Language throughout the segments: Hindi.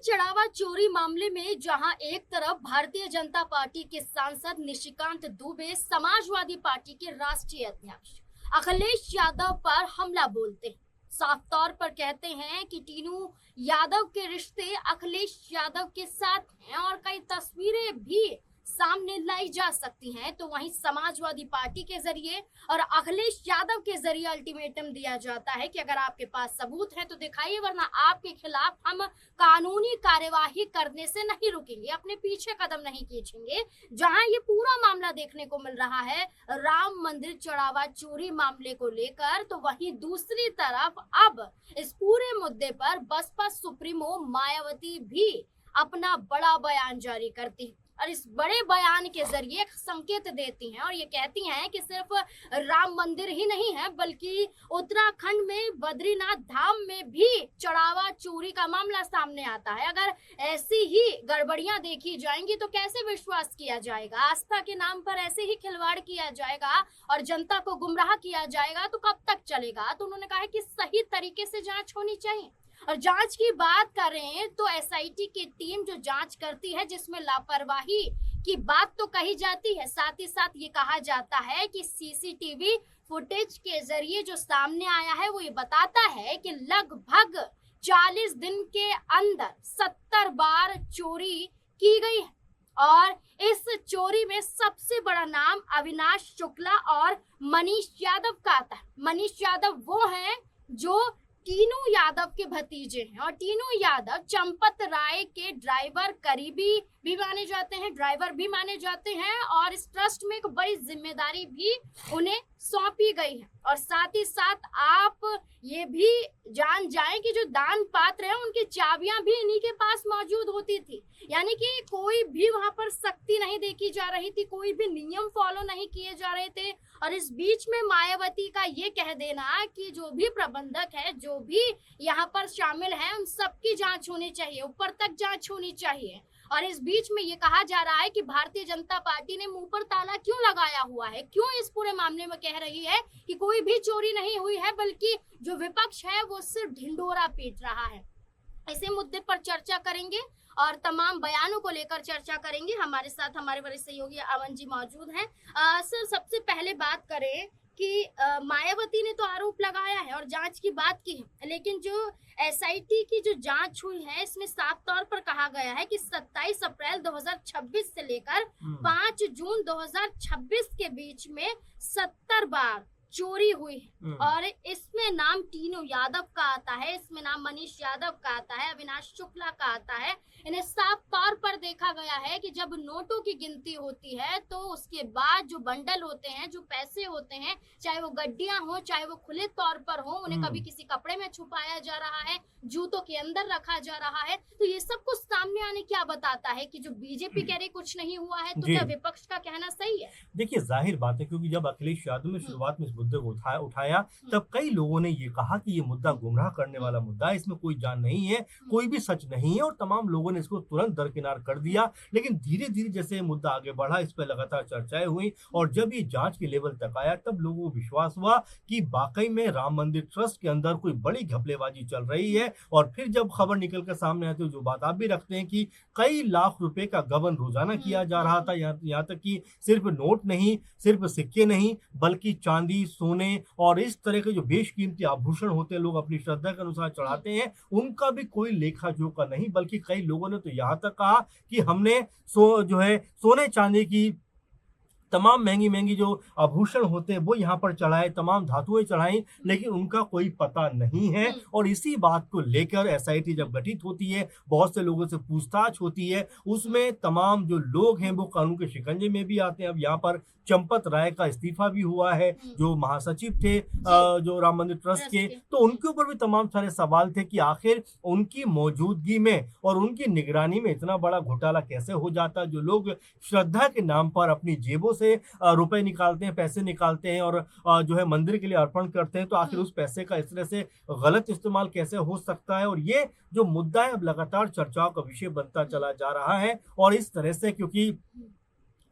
चढ़ावा चोरी मामले में जहां एक तरफ भारतीय जनता पार्टी के सांसद निशिकांत दुबे समाजवादी पार्टी के राष्ट्रीय अध्यक्ष अखिलेश यादव पर हमला बोलते हैं, साफ तौर पर कहते हैं कि टीनू यादव के रिश्ते अखिलेश यादव के साथ हैं और कई तस्वीरें भी सामने लाई जा सकती हैं, तो वहीं समाजवादी पार्टी के जरिए और अखिलेश यादव के जरिए अल्टीमेटम दिया जाता है कि अगर आपके पास सबूत है तो दिखाइए, वरना आपके खिलाफ हम कानूनी कार्यवाही करने से नहीं रुकेंगे, अपने पीछे कदम नहीं खींचेंगे। जहां ये पूरा मामला देखने को मिल रहा है राम मंदिर चढ़ावा चोरी मामले को लेकर, तो वहीं दूसरी तरफ अब इस पूरे मुद्दे पर बसपा सुप्रीमो मायावती भी अपना बड़ा बयान जारी करती है और इस बड़े बयान के जरिए संकेत देती हैं और ये कहती हैं कि सिर्फ राम मंदिर ही नहीं है बल्कि उत्तराखंड में बद्रीनाथ धाम में भी चढ़ावा चोरी का मामला सामने आता है। अगर ऐसी ही गड़बड़ियां देखी जाएंगी तो कैसे विश्वास किया जाएगा, आस्था के नाम पर ऐसे ही खिलवाड़ किया जाएगा और जनता को गुमराह किया जाएगा तो कब तक चलेगा। तो उन्होंने कहा कि सही तरीके से जांच होनी चाहिए। और जांच की बात करें तो एसआईटी की टीम जो जांच करती है जिसमें लापरवाही की बात तो कही जाती है, साथ ही साथ ये कहा जाता है कि सीसीटीवी फुटेज के जरिए जो सामने आया है वो ये बताता है कि लगभग 40 दिन के अंदर 70 बार चोरी की गई है और इस चोरी में सबसे बड़ा नाम अविनाश शुक्ला और मनीष यादव का आता है। मनीष यादव वो हैं जो टीनू यादव के भतीजे हैं और टीनू यादव चंपत राय के ड्राइवर करीबी भी माने जाते हैं, ड्राइवर भी माने जाते हैं और इस ट्रस्ट में एक बड़ी जिम्मेदारी भी उन्हें सौंपी गई है। और साथ ही साथ आप ये भी जान जाएं कि जो दान पात्र हैं उनकी चाबियां भी इन्हीं के पास मौजूद होती थी, यानी कि कोई भी वहां पर सख्ती नहीं देखी जा रही थी, कोई भी नियम फॉलो नहीं किए जा रहे थे। और इस बीच में मायावती का ये कह देना कि जो भी प्रबंधक है, जो भी यहाँ पर शामिल है, उन सबकी जांच होनी चाहिए, ऊपर तक जांच होनी चाहिए। और इस बीच में ये कहा जा रहा है कि भारतीय जनता पार्टी ने मुंह पर ताला क्यों लगाया हुआ है, क्यों इस पूरे मामले में कह रही है कि कोई भी चोरी नहीं हुई है, बल्कि जो विपक्ष है वो सिर्फ ढिंढोरा पीट रहा है। इसी मुद्दे पर चर्चा करेंगे और तमाम बयानों को लेकर चर्चा करेंगे। हमारे साथ हमारे वरिष्ठ सहयोगी अमन जी मौजूद हैं। सर, सबसे पहले बात करें कि मायावती ने तो आरोप लगाया है और जांच की बात की है, लेकिन जो एसआईटी की जो जांच हुई है इसमें साफ तौर पर कहा गया है कि 27 अप्रैल 2026 से लेकर 5 जून 2026 के बीच में 70 बार चोरी हुई है और इसमें नाम टीनू यादव का आता है, इसमें नाम मनीष यादव का आता है, अविनाश शुक्ला का आता है। इन्हें साफ तौर पर देखा गया है कि जब नोटों की गिनती होती है तो उसके बाद जो बंडल होते हैं, जो पैसे होते हैं, चाहे वो गड्डियां हो, चाहे वो खुले तौर पर हो, उन्हें कभी किसी कपड़े में छुपाया जा रहा है, जूतों के अंदर रखा जा रहा है। तो ये सब कुछ सामने आने क्या बताता है कि जो बीजेपी कह रही कुछ नहीं हुआ है, तो क्या विपक्ष का कहना सही है? देखिए, जाहिर बात है, क्योंकि जब अखिलेश यादव ने शुरुआत में इस मुद्दे को उठाया तब कई लोगों ने ये कहा कि ये मुद्दा गुमराह करने वाला मुद्दा है, इसमें कोई जान नहीं है, कोई भी सच नहीं है, और तमाम लोगों ने इसको तुरंत दरकिनार कर दिया। लेकिन धीरे धीरे जैसे ये मुद्दा आगे बढ़ा, इस पर लगातार चर्चाएं हुई और जब ये जांच के लेवल तक आया तब लोगों को विश्वास हुआ कि वाकई में राम मंदिर ट्रस्ट के अंदर कोई बड़ी घपलेबाजी चल रही है। और फिर जब खबर निकल कर सामने आती है, जो बात आप भी रखते हैं कि कई लाख रुपए का गबन रोजाना किया जा रहा था, यहाँ तक कि सिर्फ नोट नहीं, सिर्फ सिक्के नहीं, बल्कि चांदी, सोने और इस तरह के जो बेशकीमती आभूषण होते हैं, लोग अपनी श्रद्धा के अनुसार चढ़ाते हैं, उनका भी कोई लेखा जोखा नहीं। बल्कि कई लोगों ने तो यहाँ तक कहा कि हमने सोने चांदी की तमाम महंगी महंगी जो आभूषण होते हैं वो यहाँ पर चढ़ाए, तमाम धातुएं चढ़ाई, लेकिन उनका कोई पता नहीं है। और इसी बात को लेकर एसआईटी जब गठित होती है, बहुत से लोगों से पूछताछ होती है, उसमें तमाम जो लोग हैं वो कानून के शिकंजे में भी आते हैं। अब यहाँ पर चंपत राय का इस्तीफा भी हुआ है, जो महासचिव थे जो राम मंदिर ट्रस्ट के, तो उनके ऊपर भी तमाम सारे सवाल थे कि आखिर उनकी मौजूदगी में और उनकी निगरानी में इतना बड़ा घोटाला कैसे हो जाता। जो लोग श्रद्धा के नाम पर अपनी जेबों से रुपए निकालते हैं, पैसे निकालते हैं और जो है मंदिर के लिए अर्पण करते हैं, तो आखिर उस पैसे का इस तरह से गलत इस्तेमाल कैसे हो सकता है। और ये जो मुद्दा है अब लगातार चर्चाओं का विषय बनता चला जा रहा है। और इस तरह से क्योंकि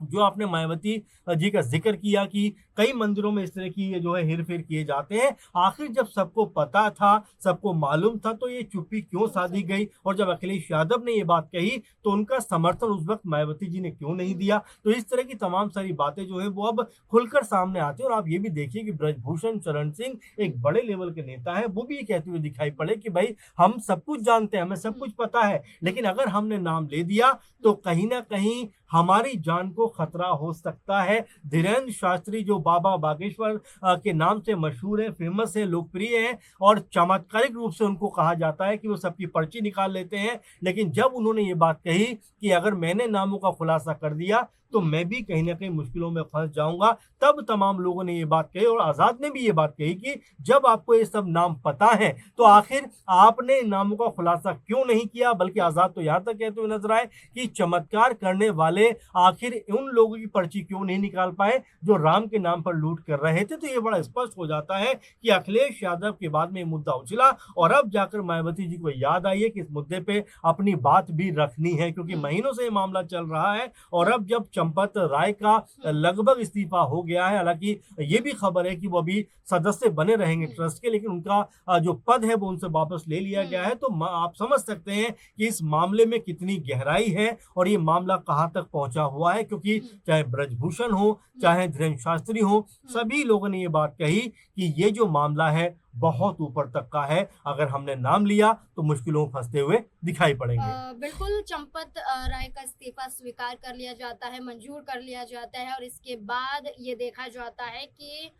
जो आपने मायावती जी का जिक्र किया कि कई मंदिरों में इस तरह की ये जो है हेर-फेर किए जाते हैं। आखिर जब सबको पता था, सबको मालूम था तो ये चुप्पी क्यों साधी गई? और जब अखिलेश यादव ने ये बात कही तो उनका समर्थन उस वक़्त मायावती जी ने क्यों नहीं दिया? तो इस तरह की तमाम सारी बातें जो है वो अब खुलकर सामने आती हैं और आप ये भी देखिए कि ब्रजभूषण शरण सिंह एक बड़े लेवल के नेता हैं, वो भी ये कहते हुए दिखाई पड़े कि भई हम सब कुछ जानते हैं, हमें सब कुछ पता है, लेकिन अगर हमने नाम ले दिया तो कहीं न कहीं हमारी जान को खतरा हो सकता है। धीरेन्द्र शास्त्री जो बाबा बागेश्वर के नाम से मशहूर हैं, फेमस हैं, लोकप्रिय हैं और चमत्कारिक रूप से उनको कहा जाता है कि वो सबकी पर्ची निकाल लेते हैं। लेकिन जब उन्होंने ये बात कही कि अगर मैंने नामों का खुलासा कर दिया तो मैं भी कहीं न कहीं मुश्किलों में फँस जाऊँगा, तब तमाम लोगों ने ये बात कही और आज़ाद ने भी ये बात कही कि जब आपको ये सब नाम पता है, तो आखिर आपने इन नामों का खुलासा क्यों नहीं किया? बल्कि आज़ाद तो यहाँ तक कहते हुए नज़र आए कि चमत्कार करने वाले आखिर उन लोगों की पर्ची क्यों नहीं निकाल पाए, जो राम के नाम पर लूट कर रहे थे। तो ये बड़ा स्पष्ट हो जाता है कि अखिलेश यादव के बाद में ये मुद्दा उछला और अब जाकर मायावती जी को याद आई है कि इस मुद्दे पे अपनी बात भी रखनी है क्योंकि महीनों से ये मामला चल रहा है और अब जब चंपत राय का लगभग इस्तीफा हो गया है, हालांकि ये भी खबर है कि वो अभी सदस्य बने रहेंगे ट्रस्ट के, लेकिन उनका जो पद है वो उनसे वापस ले लिया गया है। तो आप समझ सकते हैं कि इस मामले में कितनी गहराई है और ये मामला कहां तक पहुंचा हुआ है, क्योंकि चाहे ब्रजभूषण हो, चाहे धीरेन्द्र शास्त्री हो, सभी लोगों ने ये बात कही कि ये जो मामला है बहुत ऊपर तक का है। अगर हमने नाम लिया तो मुश्किलों में फंसते हुए दिखाई पड़ेंगे। बिल्कुल चंपत राय का इस्तीफा स्वीकार कर लिया जाता है, मंजूर कर लिया जाता है और इसके बाद ये देखा जाता है कि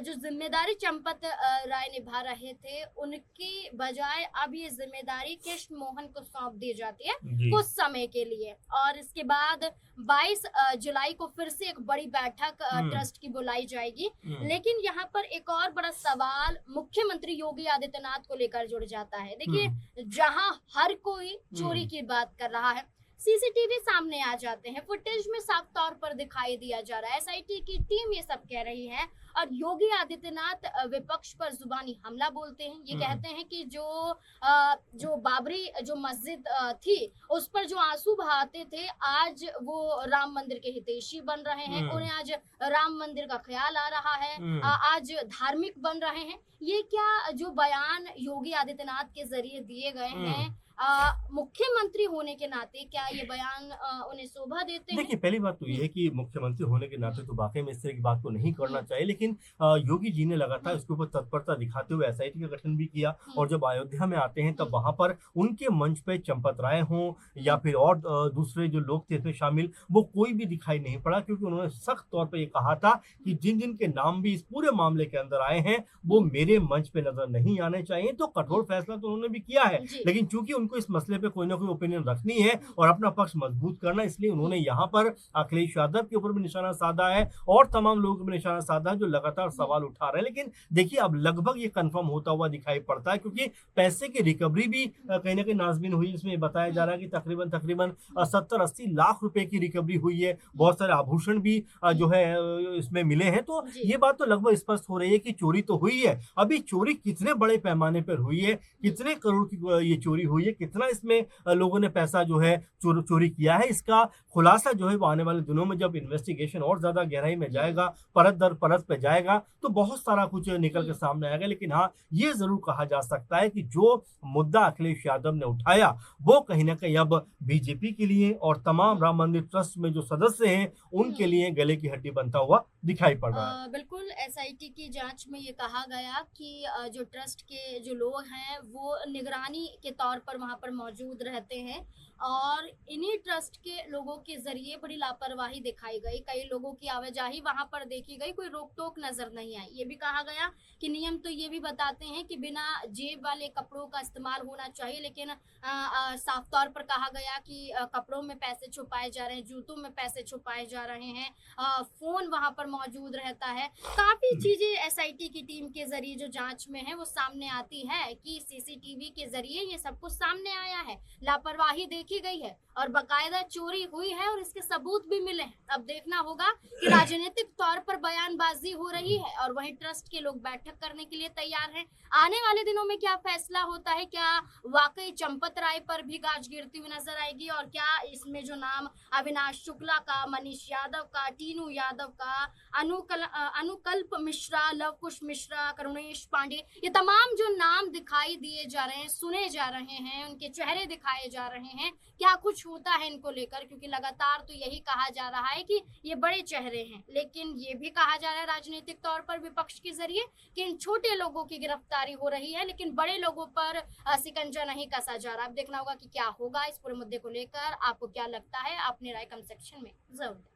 जो जिम्मेदारी चंपत राय निभा रहे थे उनकी बजाय अब ये जिम्मेदारी कृष्ण मोहन को सौंप दी जाती है कुछ समय के लिए और इसके बाद 22 जुलाई को फिर से एक बड़ी बैठक ट्रस्ट की बुलाई जाएगी। लेकिन यहाँ पर एक और बड़ा सवाल मुख्यमंत्री योगी आदित्यनाथ को लेकर जुड़ जाता है। देखिए जहां हर कोई चोरी की बात कर रहा है, सीसीटीवी सामने आ जाते हैं, फुटेज में साफ तौर पर दिखाई दिया जा रहा है, एसआईटी की टीम ये सब कह रही है और योगी आदित्यनाथ विपक्ष पर जुबानी हमला बोलते हैं। ये कहते हैं कि जो बाबरी जो मस्जिद थी उस पर जो आंसू बहाते थे आज वो राम मंदिर के हितैषी बन रहे हैं, उन्हें आज राम मंदिर का ख्याल आ रहा है, आज धार्मिक बन रहे हैं। ये क्या जो बयान योगी आदित्यनाथ के जरिए दिए गए हैं मुख्यमंत्री होने के नाते क्या ये बयान उन्हें शोभा देते हैं? देखिए, पहली बात तो ये है कि मुख्यमंत्री होने के नाते तो वाकई में इस तरह की बात को नहीं करना चाहिए, लेकिन योगी जी ने लगातार इसके ऊपर तत्परता दिखाते हुए एसआईटी का गठन भी किया और जब अयोध्या में आते हैं तब वहां पर उनके मंच पे चंपत राय हों या फिर और दूसरे जो लोग थे इसमें शामिल, वो कोई भी दिखाई नहीं पड़ा क्योंकि उन्होंने सख्त तौर पर ये कहा था कि जिन जिन के नाम भी इस पूरे मामले के अंदर आए हैं वो मेरे मंच पे नजर नहीं आने चाहिए। तो कठोर फैसला तो उन्होंने भी किया है, लेकिन चूंकि उनको इस मसले पे कोई ना कोई ओपिनियन रखनी है और अपना पक्ष मजबूत करना, इसलिए उन्होंने यहाँ पर अखिलेश यादव के ऊपर भी निशाना साधा है और तमाम लोगों को भी निशाना साधा है जो लगातार सवाल उठा रहे हैं। लेकिन देखिए अब लगभग ये कंफर्म होता हुआ दिखाई पड़ता है क्योंकि पैसे की रिकवरी भी कहीं ना कहीं नाजबीन हुई। इसमें बताया जा रहा है कि तकरीबन 70-80 लाख रुपए की रिकवरी हुई है, बहुत सारे आभूषण भी जो है इसमें मिले हैं। तो ये बात तो लगभग स्पष्ट हो रही है कि चोरी तो हुई है। अभी चोरी कितने बड़े पैमाने पर हुई है, कितने करोड़ की ये चोरी हुई है, कितना इसमें लोगों ने पैसा जो है चोरी किया है, इसका खुलासा जो है वो आने वाले दिनों में जब इन्वेस्टिगेशन और ज्यादा गहराई में जाएगा, परत दर परत पे जाएगा तो बहुत सारा कुछ निकल के सामने आएगा। लेकिन हाँ, ये जरूर कहा जा सकता है कि जो मुद्दा अखिलेश यादव ने उठाया वो कहीं ना कहीं अब बीजेपी के लिए और तमाम राम मंदिर ट्रस्ट में जो सदस्य हैं उनके लिए गले की हड्डी बनता हुआ दिखाई पड़ रहा है। बिल्कुल एसआईटी की जांच में ये कहा गया कि जो ट्रस्ट के जो लोग हैं वो निगरानी के तौर पर वहां पर मौजूद रहते हैं और इन्हीं ट्रस्ट के लोगों के जरिए बड़ी लापरवाही दिखाई गई। कई लोगों की आवाजाही वहां पर देखी गई, कोई रोक टोक नजर नहीं आई। ये भी कहा गया कि नियम तो ये भी बताते हैं कि बिना जेब वाले कपड़ों का इस्तेमाल होना चाहिए, लेकिन साफ तौर पर कहा गया कि कपड़ों में पैसे छुपाए जा रहे हैं, जूतों में पैसे छुपाए जा रहे हैं, फोन वहां पर मौजूद रहता है। काफी चीजें एसआईटी की टीम के जरिए जो जांच में है वो सामने आती है कि सीसीटीवी के जरिए ये सब कुछ सामने आया है। लापरवाही देखी गई है और बकायदा चोरी हुई है और इसके सबूत भी मिले हैं। अब देखना होगा कि राजनीतिक तौर पर बयानबाजी हो रही है और वहीं ट्रस्ट के लोग बैठक करने के लिए तैयार हैं। आने वाले दिनों में क्या फैसला होता है, क्या वाकई चंपत राय पर भी गाज गिरती हुई नजर आएगी और क्या इसमें जो नाम अविनाश शुक्ला का, मनीष यादव का, टीनू यादव का, अनुकल्प मिश्रा, लव कुश मिश्रा, करुणेश पांडे, ये तमाम जो नाम दिखाई दिए जा रहे हैं, सुने जा रहे हैं, उनके चेहरे दिखाए जा रहे हैं, क्या कुछ होता है इनको लेकर? क्योंकि लगातार तो यही कहा जा रहा है कि ये बड़े चेहरे हैं, लेकिन ये भी कहा जा रहा है राजनीतिक तौर पर विपक्ष के जरिए कि इन छोटे लोगों की गिरफ्तारी हो रही है लेकिन बड़े लोगों पर शिकंजा नहीं कसा जा रहा। अब देखना होगा कि क्या होगा इस पूरे मुद्दे को लेकर। आपको क्या लगता है? अपनी राय कमेंट सेक्शन में जरूर।